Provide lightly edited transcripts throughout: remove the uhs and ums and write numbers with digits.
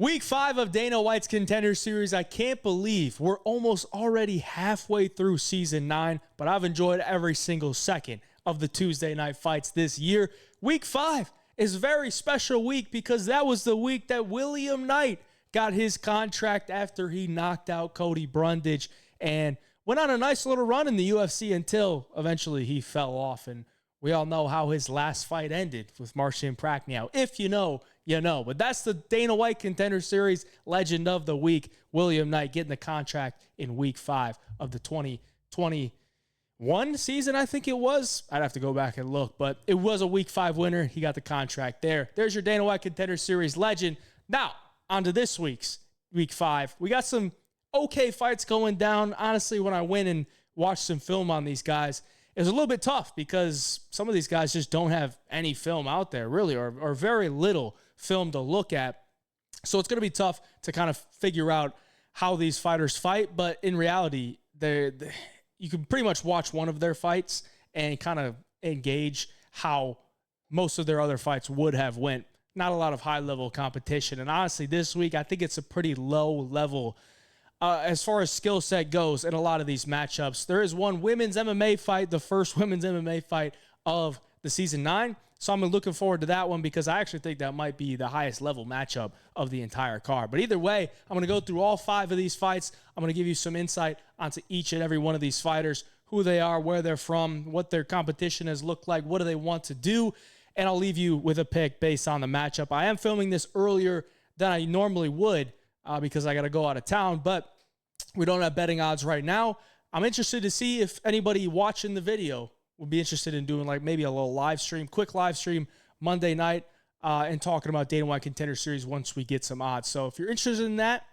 Week 5 of Dana White's Contender Series. I can't believe we're almost already halfway through Season 9, but I've enjoyed every single second of the Tuesday night fights this year. Week 5 is a very special week because that was the week that William Knight got his contract after he knocked out Cody Brundage and went on a nice little run in the UFC until eventually he fell off. And we all know how his last fight ended with Marcin Prachnio. If you know, you know. But that's the Dana White Contender Series legend of the week. William Knight getting the contract in Week 5 of the 2021 season, I think it was. I'd have to go back and look. But it was a Week 5 winner. He got the contract there. There's your Dana White Contender Series legend. Now, on to this week's Week 5. We got some okay fights going down. Honestly, when I went and watched some film on these guys, it was a little bit tough because some of these guys just don't have any film out there, really, or very little film to look at. So it's going to be tough to kind of figure out how these fighters fight. But in reality, you can pretty much watch one of their fights and kind of engage how most of their other fights would have went. Not a lot of high-level competition. And honestly, this week, I think it's a pretty low-level as far as skill set goes in a lot of these matchups. There is one women's MMA fight, the first women's MMA fight of the Season 9. So I'm looking forward to that one because I actually think that might be the highest level matchup of the entire card. But either way, I'm going to go through all 5 of these fights. I'm going to give you some insight onto each and every one of these fighters, who they are, where they're from, what their competition has looked like, what do they want to do, and I'll leave you with a pick based on the matchup. I am filming this earlier than I normally would, because I got to go out of town, but we don't have betting odds right now. I'm interested to see if anybody watching the video would be interested in doing like maybe a little live stream, quick live stream Monday night, and talking about Dana White Contender Series once we get some odds. So if you're interested in that,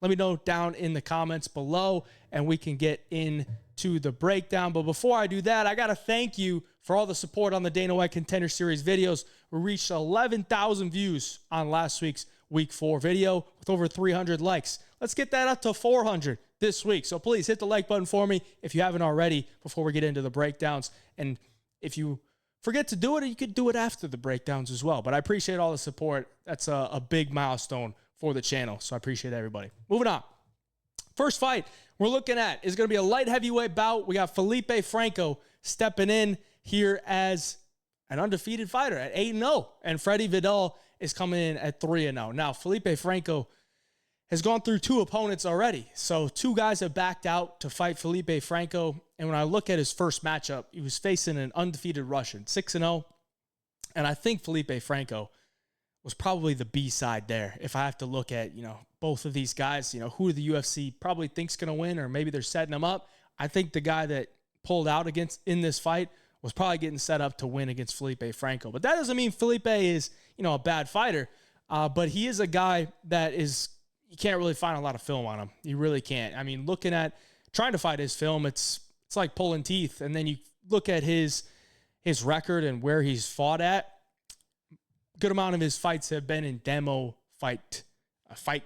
let me know down in the comments below and we can get into the breakdown. But before I do that, I got to thank you for all the support on the Dana White Contender Series videos. We reached 11,000 views on last week's Week 4 video with over 300 likes. Let's get that up to 400 this week. So please hit the like button for me if you haven't already before we get into the breakdowns. And if you forget to do it, you could do it after the breakdowns as well. But I appreciate all the support. That's a big milestone for the channel. So I appreciate everybody. Moving on. First fight we're looking at is going to be a light heavyweight bout. We got Felipe Franco stepping in here as an undefeated fighter at 8-0. And Freddy Vidal is coming in at 3-0. Now, Felipe Franco has gone through 2 opponents already. So 2 guys have backed out to fight Felipe Franco. And when I look at his first matchup, he was facing an undefeated Russian, 6-0. And I think Felipe Franco was probably the B side there. If I have to look at, both of these guys, who the UFC probably thinks going to win, or maybe they're setting them up. I think the guy that pulled out in this fight was probably getting set up to win against Felipe Franco. But that doesn't mean Felipe is, a bad fighter. But he is a guy that you can't really find a lot of film on him. You really can't. I mean, looking at trying to fight his film, it's like pulling teeth. And then you look at his record and where he's fought at. Good amount of his fights have been in Demo Fight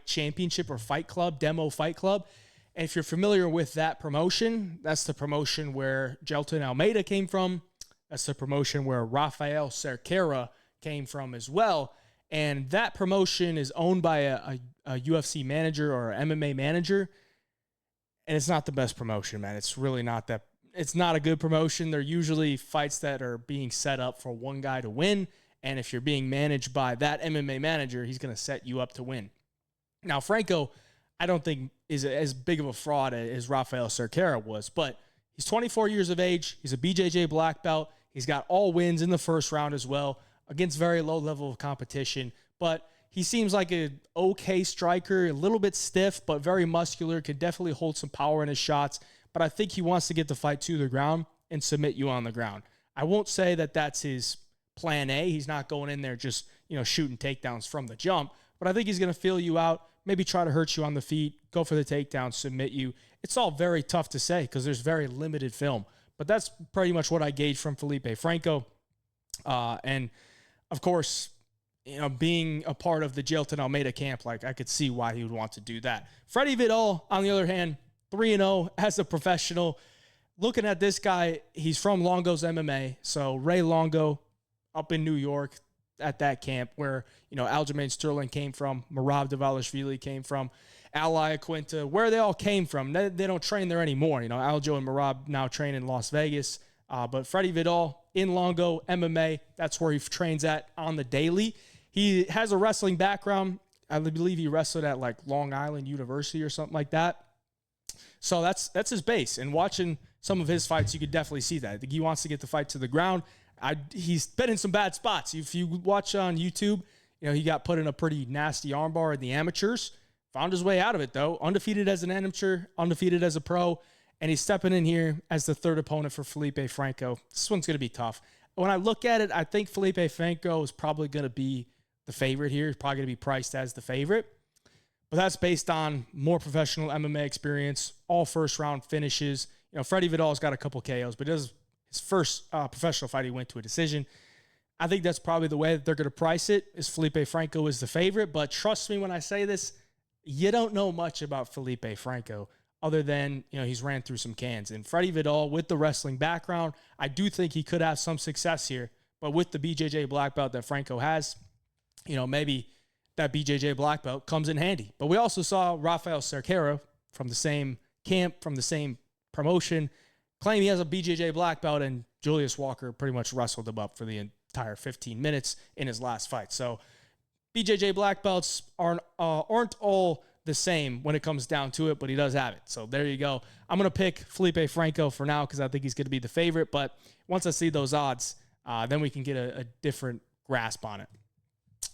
Championship or Fight Club, Demo Fight Club. And if you're familiar with that promotion, that's the promotion where Gelton Almeida came from. That's the promotion where Rafael Cerqueira came from as well. And that promotion is owned by a UFC manager or an MMA manager. And it's not the best promotion, man. It's really not that. It's not a good promotion. They're usually fights that are being set up for one guy to win. And if you're being managed by that MMA manager, he's going to set you up to win. Now, Franco, I don't think is as big of a fraud as Rafael Cerqueira was, but he's 24 years of age. He's a BJJ black belt. He's got all wins in the first round as well against very low level of competition. But he seems like an okay striker, a little bit stiff, but very muscular, could definitely hold some power in his shots. But I think he wants to get the fight to the ground and submit you on the ground. I won't say that that's his plan A. He's not going in there just, shooting takedowns from the jump. But I think he's going to feel you out, maybe try to hurt you on the feet, go for the takedown, submit you. It's all very tough to say because there's very limited film. But that's pretty much what I gauge from Felipe Franco. And, of course, being a part of the Gelton Almeida camp, I could see why he would want to do that. Freddy Vidal, on the other hand, 3-0 as a professional. Looking at this guy, he's from Longo's MMA. So Ray Longo up in New York, at that camp where, Aljamain Sterling came from, Merab Davalishvili came from, Ally Aquinta, where they all came from. They don't train there anymore. Aljo and Merab now train in Las Vegas. But Freddy Vidal in Longo, MMA, that's where he trains at on the daily. He has a wrestling background. I believe he wrestled at like Long Island University or something like that. So that's his base. And watching some of his fights, you could definitely see that. I think he wants to get the fight to the ground. He's been in some bad spots. If you watch on YouTube, he got put in a pretty nasty armbar in the amateurs. Found his way out of it, though. Undefeated as an amateur, undefeated as a pro. And he's stepping in here as the third opponent for Felipe Franco. This one's going to be tough. When I look at it, I think Felipe Franco is probably going to be the favorite here. He's probably going to be priced as the favorite. But that's based on more professional MMA experience, all first-round finishes. Freddy Vidal's got a couple KOs, but his first professional fight, he went to a decision. I think that's probably the way that they're going to price it, is Felipe Franco is the favorite. But trust me when I say this, you don't know much about Felipe Franco other than, he's ran through some cans. And Freddy Vidal, with the wrestling background, I do think he could have some success here. But with the BJJ black belt that Franco has, maybe that BJJ black belt comes in handy. But we also saw Rafael Cerqueira from the same camp, from the same promotion, claim he has a BJJ black belt, and Julius Walker pretty much wrestled him up for the entire 15 minutes in his last fight. So BJJ black belts aren't all the same when it comes down to it, but he does have it. So there you go. I'm going to pick Felipe Franco for now because I think he's going to be the favorite. But once I see those odds, then we can get a different grasp on it.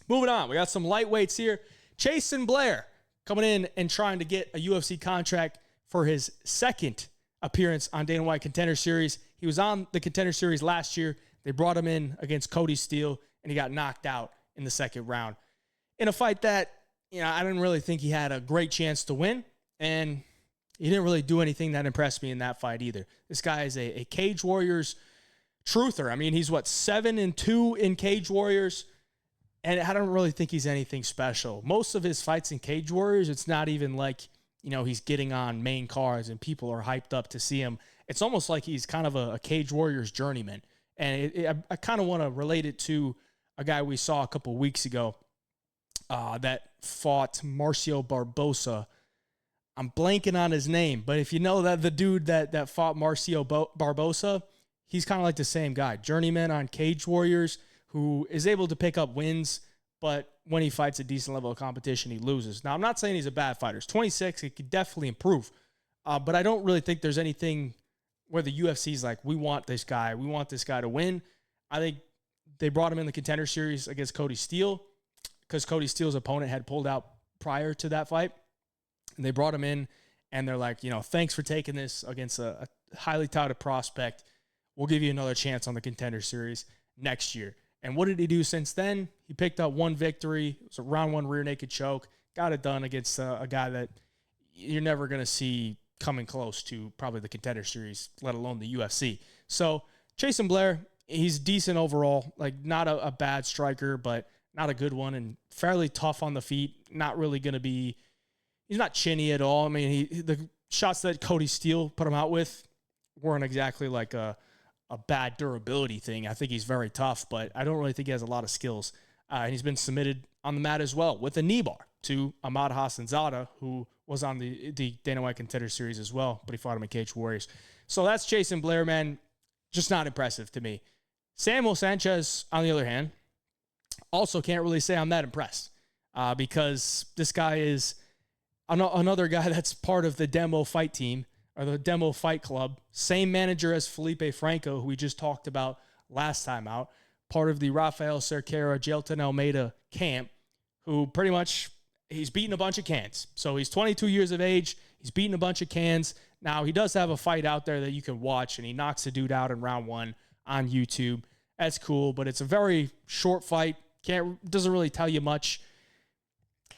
Moving on, we got some lightweights here. Chasen Blair coming in and trying to get a UFC contract for his second appearance on Dana White Contender Series. He was on the Contender Series last year. They brought him in against Cody Steele, and he got knocked out in the second round in a fight that, I didn't really think he had a great chance to win, and he didn't really do anything that impressed me in that fight either. This guy is a Cage Warriors truther. I mean, he's 7-2 in Cage Warriors, and I don't really think he's anything special. Most of his fights in Cage Warriors, it's not even like, he's getting on main cards and people are hyped up to see him. It's almost like he's kind of a Cage Warriors journeyman. And I kind of want to relate it to a guy we saw a couple weeks ago that fought Marcio Barbosa. I'm blanking on his name, but if you know that the dude that fought Marcio Barbosa, he's kind of like the same guy. Journeyman on Cage Warriors who is able to pick up wins, but when he fights a decent level of competition, he loses. Now, I'm not saying he's a bad fighter. He's 26. He could definitely improve. But I don't really think there's anything where the UFC's like, we want this guy. We want this guy to win. I think they brought him in the Contender Series against Cody Steele because Cody Steele's opponent had pulled out prior to that fight. And they brought him in, and they're like, thanks for taking this against a highly touted prospect. We'll give you another chance on the Contender Series next year. And what did he do since then? He picked up one victory. It was a round one rear naked choke. Got it done against a guy that you're never going to see coming close to probably the Contender Series, let alone the UFC. So Chasen Blair, he's decent overall. Like, not a bad striker, but not a good one, and fairly tough on the feet. Not really going to be... He's not chinny at all. I mean, the shots that Cody Steele put him out with weren't exactly like a bad durability thing. I think he's very tough, but I don't really think he has a lot of skills. And he's been submitted on the mat as well with a knee bar to Ahmad Hassanzada, who was on the Dana White Contender Series as well, but he fought him in Cage Warriors. So that's Chasen Blair, man. Just not impressive to me. Samuel Sanches, on the other hand, also can't really say I'm that impressed because this guy is another guy that's part of the demo fight team or the demo fight club. Same manager as Felipe Franco, who we just talked about last time out. Part of the Rafael Cerqueira, Jailton Almeida camp, who pretty much, he's beaten a bunch of cans. So he's 22 years of age. He's beaten a bunch of cans. Now, he does have a fight out there that you can watch, and he knocks a dude out in round one on YouTube. That's cool, but it's a very short fight. Doesn't really tell you much.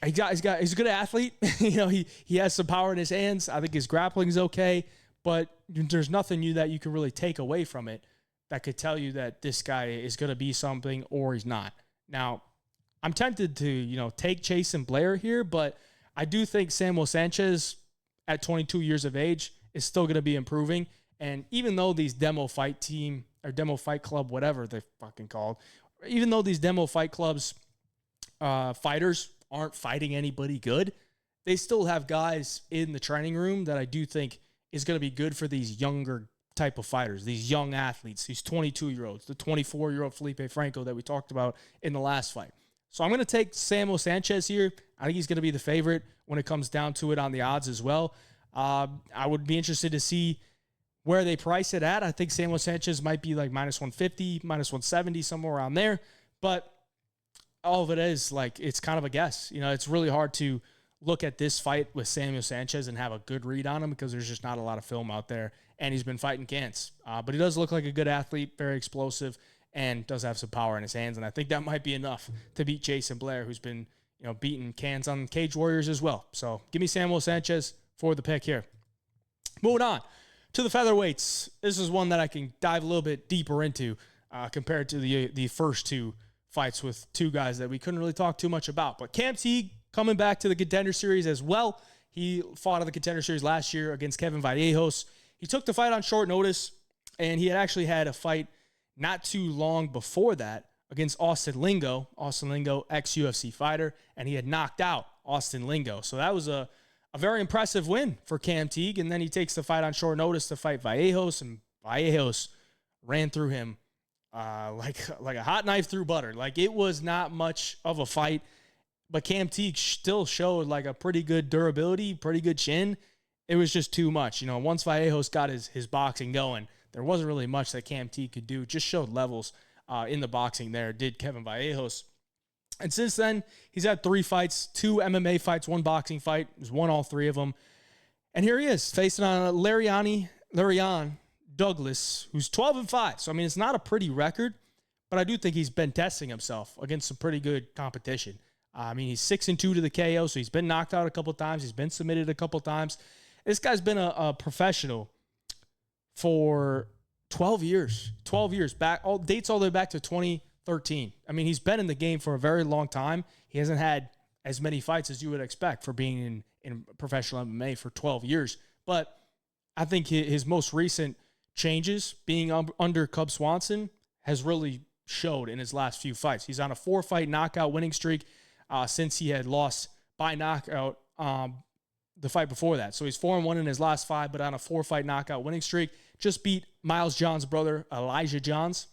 He's a good athlete. He has some power in his hands. I think his grappling's okay, but there's nothing that you can really take away from it that could tell you that this guy is going to be something or he's not. Now, I'm tempted to, take Chasen Blair here, but I do think Samuel Sanches at 22 years of age is still going to be improving. And even though these demo fight team or demo fight club, whatever they're fucking called, even though these demo fight clubs fighters aren't fighting anybody good, they still have guys in the training room that I do think is going to be good for these younger type of fighters, these young athletes, these 22-year-olds, the 24-year-old Felipe Franco that we talked about in the last fight. So I'm going to take Sanches here. I think he's going to be the favorite when it comes down to it on the odds as well. I would be interested to see where they price it at. I think Sanches might be like minus 150, minus 170, somewhere around there. But all of it is like, it's kind of a guess. You know, it's really hard to look at this fight with Sanches and have a good read on him because there's just not a lot of film out there, and he's been fighting cans. But he does look like a good athlete, very explosive, and does have some power in his hands, and I think that might be enough to beat Chasen Blair, who's been, you know, beating cans on Cage Warriors as well. So give me Sanches for the pick here. Moving on to the featherweights. This is one that I can dive a little bit deeper into compared to the first two fights with two guys that we couldn't really talk too much about. But Teague coming back to the Contender Series as well. He fought in the Contender Series last year against Kevin Vallejos. He took the fight on short notice, and he had actually had a fight not too long before that against Austin Lingo, ex-UFC fighter, and he had knocked out Austin Lingo. So that was a very impressive win for Teague, and then he takes the fight on short notice to fight Vallejos, and Vallejos ran through him like a hot knife through butter. Like, it was not much of a fight, but Teague still showed like a pretty good durability, pretty good chin. It was just too much. You know, once Vallejos got his boxing going, there wasn't really much that Teague could do. Just showed levels in the boxing there, did Kevin Vallejos. And since then, he's had 3 fights, 2 MMA fights, 1 boxing fight. He's won all 3 of them. And here he is, facing on Lerryan Douglas, who's 12-5. So, I mean, it's not a pretty record, but I do think he's been testing himself against some pretty good competition. I mean, he's 6-2 to the KO, so he's been knocked out a couple times. He's been submitted a couple times. This guy's been a professional for 12 years. 12 years back, dates all the way back to 2013. I mean, he's been in the game for a very long time. He hasn't had as many fights as you would expect for being in professional MMA for 12 years. But I think his most recent changes, being under Cub Swanson, has really showed in his last few fights. He's on a 4-fight knockout winning streak since he had lost by knockout the fight before that. So he's 4-1 in his last 5, but on a 4-fight knockout winning streak. Just beat Miles Johns' brother, Elijah Johns,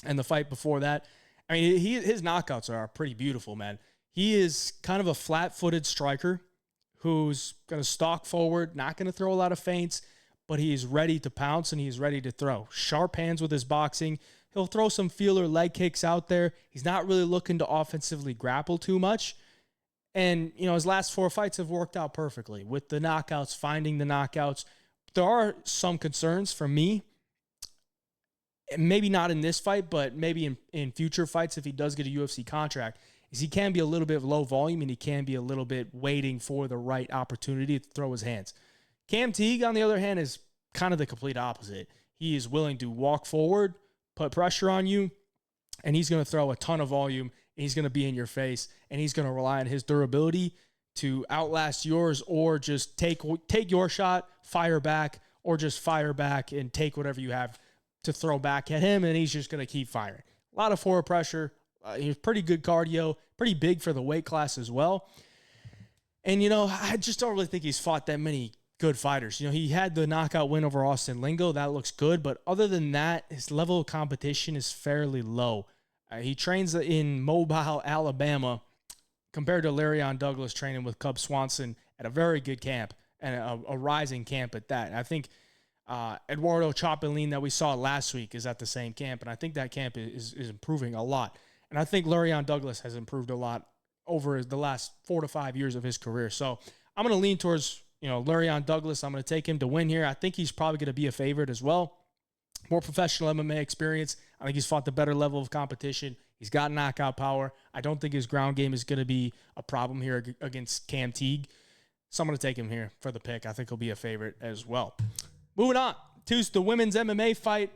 and the fight before that. I mean, his knockouts are pretty beautiful, man. He is kind of a flat-footed striker who's going to stalk forward, not going to throw a lot of feints, but he's ready to pounce and he's ready to throw. Sharp hands with his boxing. He'll throw some feeler leg kicks out there. He's not really looking to offensively grapple too much. And, you know, his last 4 fights have worked out perfectly with the knockouts, finding the knockouts. There are some concerns for me, maybe not in this fight, but maybe in future fights if he does get a UFC contract, is he can be a little bit low volume and he can be a little bit waiting for the right opportunity to throw his hands. Teague, on the other hand, is kind of the complete opposite. He is willing to walk forward, put pressure on you, and he's going to throw a ton of volume. He's going to be in your face, and he's going to rely on his durability to outlast yours, or just take your shot, fire back, or just fire back and take whatever you have to throw back at him, and he's just going to keep firing. A lot of forward pressure. He's pretty good cardio, pretty big for the weight class as well. And, you know, I just don't really think he's fought that many good fighters. You know, he had the knockout win over Austin Lingo. That looks good. But other than that, his level of competition is fairly low. He trains in Mobile, Alabama, compared to Lerryan Douglas training with Cub Swanson at a very good camp and a rising camp at that. And I think Eduardo Chapelin that we saw last week is at the same camp, and I think that camp is improving a lot. And I think Lerryan Douglas has improved a lot over the last 4 to 5 years of his career. So I'm going to lean towards, you know, Lerryan Douglas. I'm going to take him to win here. I think he's probably going to be a favorite as well. More professional MMA experience. I think he's fought the better level of competition. He's got knockout power. I don't think his ground game is going to be a problem here against Teague. So I'm going to take him here for the pick. I think he'll be a favorite as well. Moving on to the women's MMA fight.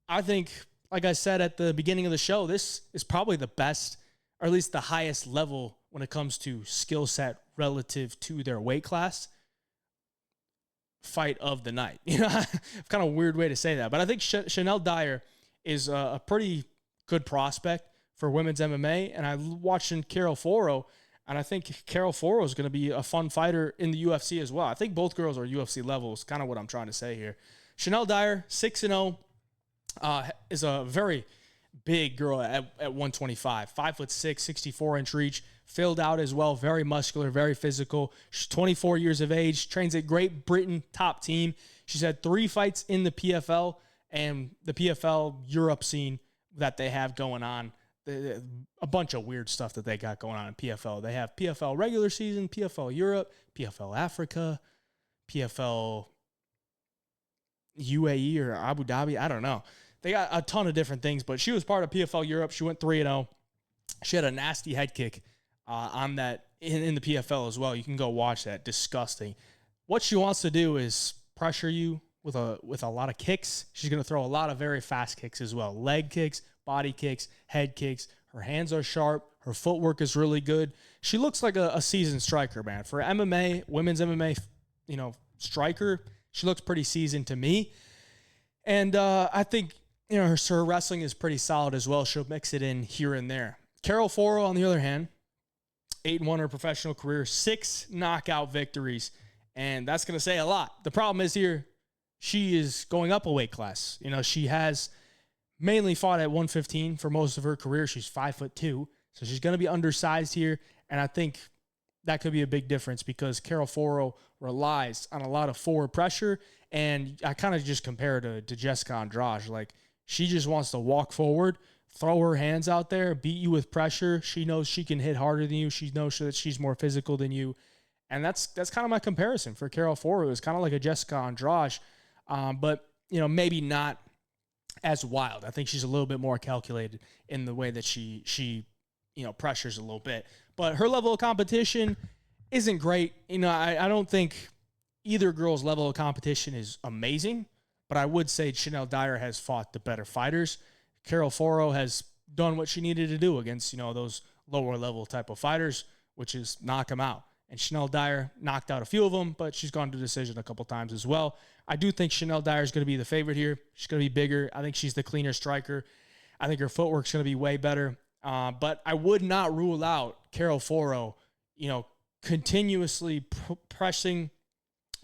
I think, like I said at the beginning of the show, this is probably the best, or at least the highest level when it comes to skill set relative to their weight class fight of the night. You know, kind of a weird way to say that, but I think Shanelle Dyer is a pretty good prospect for women's MMA, and I'm watching Carol Foro, and I think Carol Foro is going to be a fun fighter in the UFC as well. I think both girls are UFC levels, kind of what I'm trying to say here. Shanelle Dyer, 6-0, is a very big girl at 125, 5'6", 64-inch reach, filled out as well, very muscular, very physical. She's 24 years of age, trains at Great Britain top team. She's had 3 fights in the PFL and the PFL Europe scene that they have going on. A bunch of weird stuff that they got going on in PFL. They have PFL regular season, PFL Europe, PFL Africa, PFL UAE or Abu Dhabi. I don't know. They got a ton of different things, but she was part of PFL Europe. She went 3-0. She had a nasty head kick on that in the PFL as well. You can go watch that. Disgusting. What she wants to do is pressure you with a lot of kicks. She's going to throw a lot of very fast kicks as well. Leg kicks, body kicks, head kicks. Her hands are sharp. Her footwork is really good. She looks like a seasoned striker, man. For MMA, women's MMA, striker, she looks pretty seasoned to me. And I think, her wrestling is pretty solid as well. She'll mix it in here and there. Carol Foro, on the other hand, 8-1 in her professional career, 6 knockout victories. And that's going to say a lot. The problem is here, she is going up a weight class. She has mainly fought at 115 for most of her career. She's 5'2", so she's going to be undersized here. And I think that could be a big difference because Carol Foro relies on a lot of forward pressure. And I kind of just compare her to Jessica Andrade. Like, she just wants to walk forward, throw her hands out there, beat you with pressure. She knows she can hit harder than you. She knows that she's more physical than you. And that's kind of my comparison for Carol Foro. It's kind of like a Jessica Andrade, but maybe not as wild. I think she's a little bit more calculated in the way that she pressures a little bit. But her level of competition isn't great. I don't think either girl's level of competition is amazing, but I would say Shanelle Dyer has fought the better fighters. Carol Foro has done what she needed to do against, those lower level type of fighters, which is knock them out. And Shanelle Dyer knocked out a few of them, but she's gone to decision a couple times as well. I do think Shanelle Dyer is going to be the favorite here. She's going to be bigger. I think she's the cleaner striker. I think her footwork's going to be way better. But I would not rule out Carol Foro, continuously pressing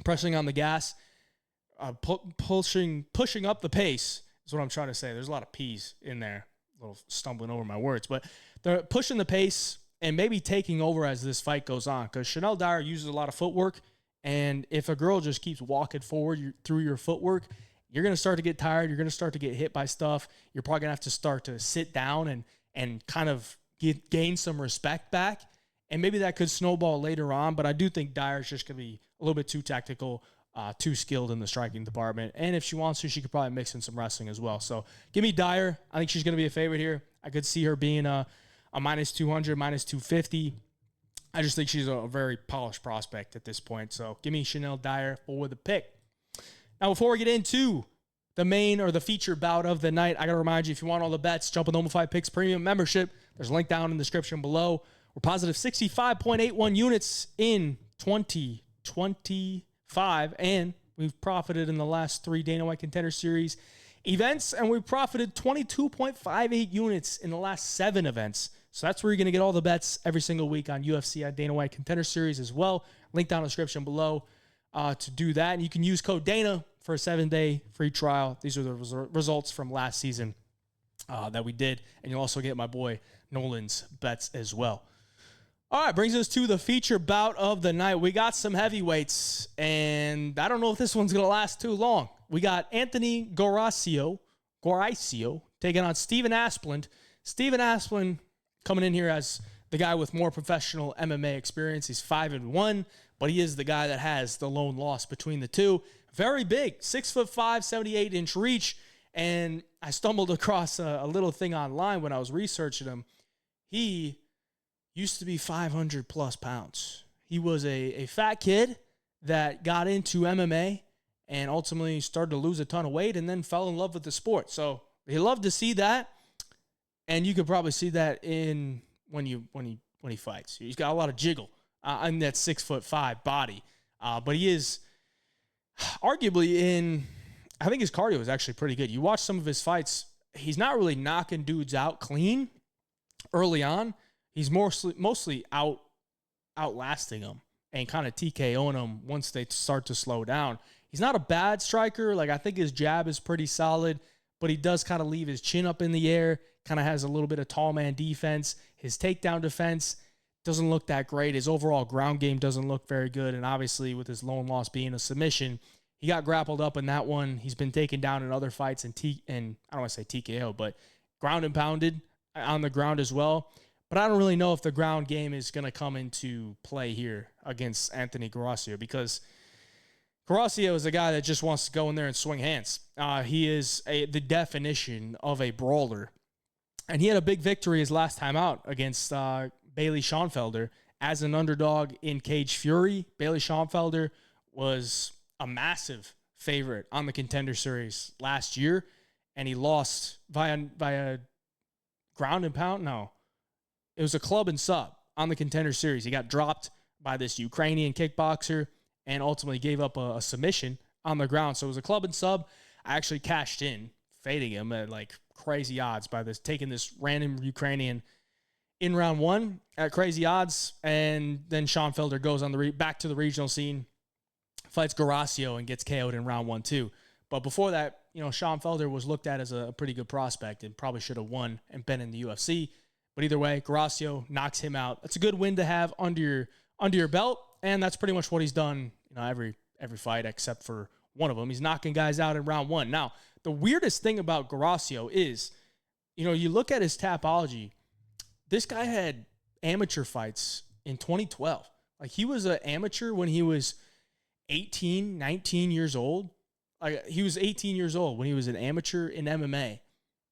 on the gas, pushing up the pace is what I'm trying to say. There's a lot of P's in there, a little stumbling over my words, but they're pushing the pace and maybe taking over as this fight goes on because Shanelle Dyer uses a lot of footwork. And if a girl just keeps walking forward through your footwork, you're going to start to get tired. You're going to start to get hit by stuff. You're probably going to have to start to sit down and kind of gain some respect back. And maybe that could snowball later on. But I do think Dyer's just going to be a little bit too tactical, too skilled in the striking department. And if she wants to, she could probably mix in some wrestling as well. So give me Dyer. I think she's going to be a favorite here. I could see her being a minus 200, minus 250. I just think she's a very polished prospect at this point. So give me Shanelle Dyer for the pick. Now, before we get into the main or the feature bout of the night, I got to remind you, if you want all the bets, jump on the Home5 Picks Premium membership. There's a link down in the description below. We're positive 65.81 units in 2025, and we've profited in the last 3 Dana White Contender Series events, and we've profited 22.58 units in the last 7 events. So that's where you're going to get all the bets every single week on UFC at Dana White Contender Series as well. Link down in the description below to do that. And you can use code DANA for a 7-day free trial. These are the results from last season that we did. And you'll also get my boy Nolan's bets as well. All right, brings us to the feature bout of the night. We got some heavyweights, and I don't know if this one's going to last too long. We got Anthony Guarascio taking on Steven Asplund. Steven Asplund coming in here as the guy with more professional MMA experience. He's 5-1, but he is the guy that has the lone loss between the two. Very big, 6'5", 78-inch reach. And I stumbled across a little thing online when I was researching him. He used to be 500 plus pounds. He was a fat kid that got into MMA and ultimately started to lose a ton of weight and then fell in love with the sport. So he loved to see that. And you could probably see that in when he fights. He's got a lot of jiggle in that 6'5" body. But he is arguably I think his cardio is actually pretty good. You watch some of his fights, he's not really knocking dudes out clean, early on, he's mostly outlasting him and kind of TKOing him once they start to slow down. He's not a bad striker. Like, I think his jab is pretty solid, but he does kind of leave his chin up in the air, kind of has a little bit of tall man defense. His takedown defense doesn't look that great. His overall ground game doesn't look very good. And obviously, with his lone loss being a submission, he got grappled up in that one. He's been taken down in other fights and I don't want to say TKO, but ground and pounded on the ground as well. But I don't really know if the ground game is going to come into play here against Anthony Guarascio, because Guarascio is a guy that just wants to go in there and swing hands. He is the definition of a brawler. And he had a big victory his last time out against Bailey Schoenfelder as an underdog in Cage Fury. Bailey Schoenfelder was a massive favorite on the Contender Series last year, and he lost via ground and pound. No, it was a club and sub on the Contender Series. He got dropped by this Ukrainian kickboxer and ultimately gave up a submission on the ground. So it was a club and sub. I actually cashed in, fading him at like crazy odds by taking this random Ukrainian in round one at crazy odds. And then Schoenfelder goes on back to the regional scene, fights Guarascio and gets KO'd in round 1 too. But before that, Schoenfelder was looked at as a pretty good prospect and probably should have won and been in the UFC. But either way, Guarascio knocks him out. That's a good win to have under your belt, and that's pretty much what he's done, every fight except for one of them. He's knocking guys out in round 1. Now, the weirdest thing about Guarascio is, you look at his Tapology. This guy had amateur fights in 2012. Like, he was an amateur when he was 18, 19 years old. Like, he was 18 years old when he was an amateur in MMA,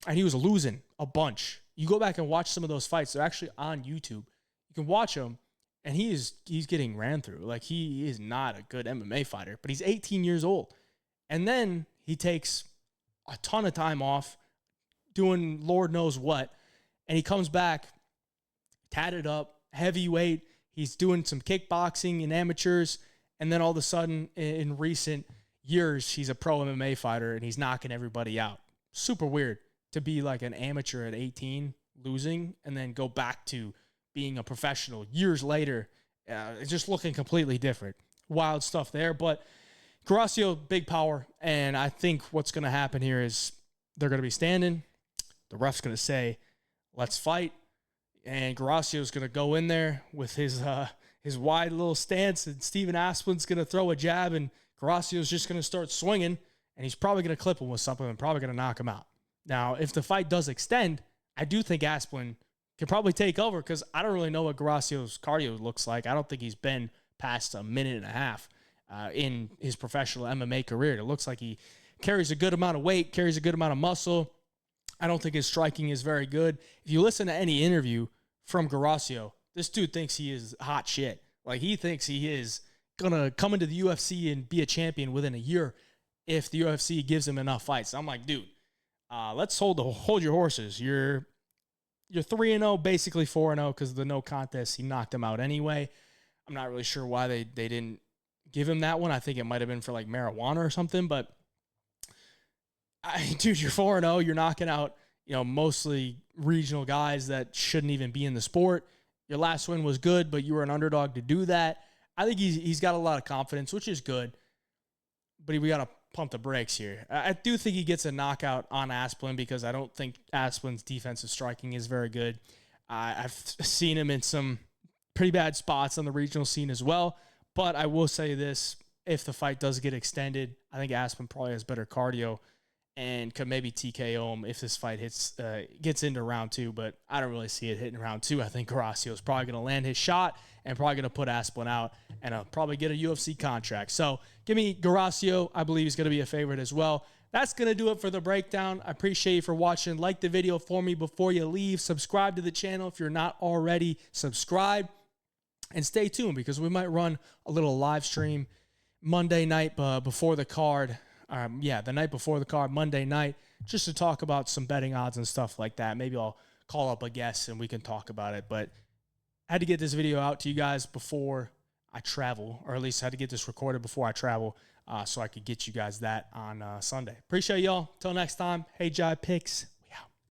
and he was losing a bunch. You go back and watch some of those fights. They're actually on YouTube. You can watch them, and he's getting ran through. Like, he is not a good MMA fighter, but he's 18 years old. And then he takes a ton of time off doing Lord knows what, and he comes back tatted up, heavyweight. He's doing some kickboxing in amateurs, and then all of a sudden, in recent years, he's a pro MMA fighter, and he's knocking everybody out. Super weird to be like an amateur at 18, losing, and then go back to being a professional years later. It's just looking completely different. Wild stuff there. But Guarascio, big power, and I think what's going to happen here is they're going to be standing. The ref's going to say, let's fight. And Guarascio's going to go in there with his wide little stance, and Steven Asplund's going to throw a jab, and Guarascio's just going to start swinging, and he's probably going to clip him with something and probably going to knock him out. Now, if the fight does extend, I do think Asplund can probably take over, because I don't really know what Guarascio's cardio looks like. I don't think he's been past a minute and a half in his professional MMA career. It looks like he carries a good amount of weight, carries a good amount of muscle. I don't think his striking is very good. If you listen to any interview from Guarascio, this dude thinks he is hot shit. Like, he thinks he is going to come into the UFC and be a champion within a year if the UFC gives him enough fights. I'm like, dude, let's hold your horses. You're 3-0, basically 4-0, because of the no contest. He knocked him out anyway. I'm not really sure why they didn't give him that one. I think it might have been for like marijuana or something, but dude, you're 4-0. You're knocking out, mostly regional guys that shouldn't even be in the sport. Your last win was good, but you were an underdog to do that. I think he's got a lot of confidence, which is good, but we got to pump the brakes here. I do think he gets a knockout on Asplund, because I don't think Asplund's defensive striking is very good. I've seen him in some pretty bad spots on the regional scene as well, but I will say this. If the fight does get extended, I think Asplund probably has better cardio and could maybe TKO him if this fight gets into round 2, but I don't really see it hitting round 2. I think Guarascio is probably going to land his shot and probably going to put Asplund out and probably get a UFC contract. So give me Guarascio. I believe he's going to be a favorite as well. That's going to do it for the breakdown. I appreciate you for watching. Like the video for me before you leave. Subscribe to the channel if you're not already subscribed. And stay tuned, because we might run a little live stream Monday night before the card. The night before the card, Monday night, just to talk about some betting odds and stuff like that. Maybe I'll call up a guest and we can talk about it. But I had to get this video out to you guys before I travel, or at least I had to get this recorded before I travel, so I could get you guys that on Sunday. Appreciate y'all. Till next time. Hey, Jai Picks.